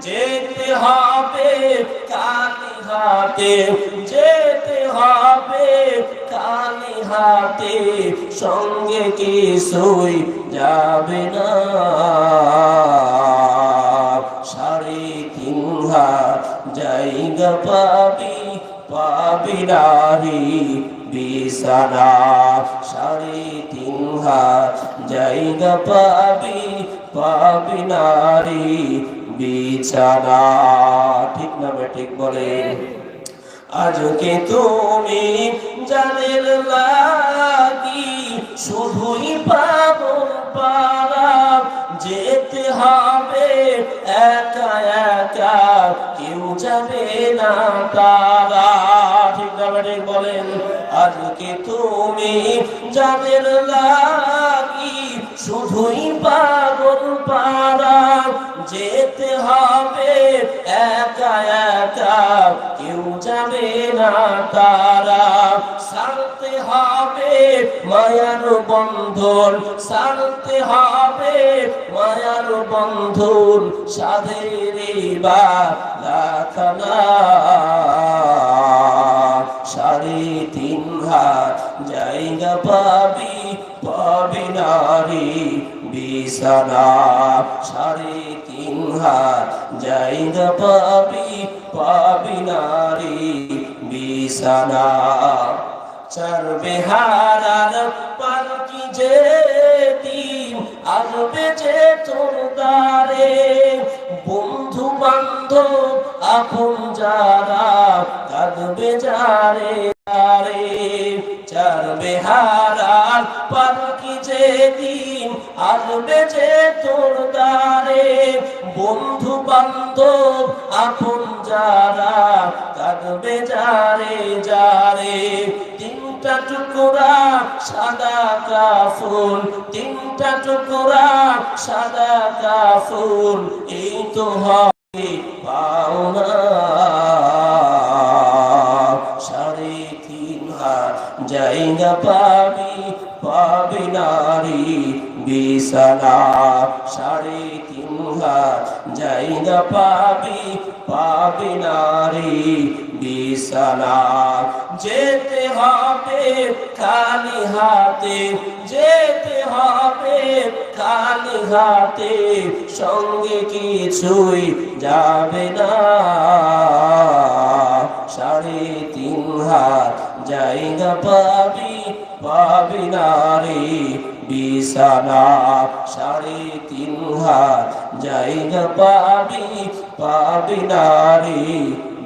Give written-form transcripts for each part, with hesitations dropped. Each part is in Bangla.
যেতে হবে কালীহাটে, যেতে হবে কালীহাটে, সঙ্গে কিছুই যাবে না। 3.5 হাত জায়গা পাবি, পাবি নারী বিছানা। 3.5 হাত জায়গা পাবি, পাবি নারী বিছানা। ঠিক না ঠিক বলে? আজকে তুমি যাদের লাগি শুধুই পাগল পারা, যেতে হবে একা একা, কেউ যাবে না তারা। ঠিক না ঠিক বলেন? আজকে তুমি যাদের লাগি শুধুই পাগল পারা, যেতে হবে একা একা, কেউ যাবে না তারা। ছাড়তে হবে মায়ার বন্ধন, ছাড়তে হবে মায়ার বন্ধন, সাধের বালাখানা। 3.5 হাত জায়গা পাবি, পাবি নারী বিছানা। 3.5 হাত জায়গা পাবি, পাবি নারী বিছানা। 4 বেহারার পালকি যেদিন আসবে যে তোর দ্বারে, বন্ধু বান্ধব আপন যারা কাঁদবে যারে যারে। 4 বেহারার পালকি যেদিন আসবে যে তোর দ্বারে, বন্ধু বান্ধব আপন যারা কাঁদবে যারে যারে। 3টা টুকরা সাদা কাফন, 3টা টুকরা সাদা কাফন, এই তো হবে পাওনা। 3.5 হাত জায়গা পাবি, পাবি নারী বিছানা। 3.5 হাত জায়গা পাবি, পাবি নারী বিছানা। যেতে হবে কালীহাটে, যেতে হবে কালীহাটে, সঙ্গে কিছুই যাবে না। 3.5 হাত জায়গা পাবি, পাবি নারী বিছানা। 3.5 হাত জায়গা পাবি, পাবি নারী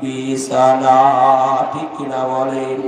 বিছানা। ঠিক কিনা বলেন?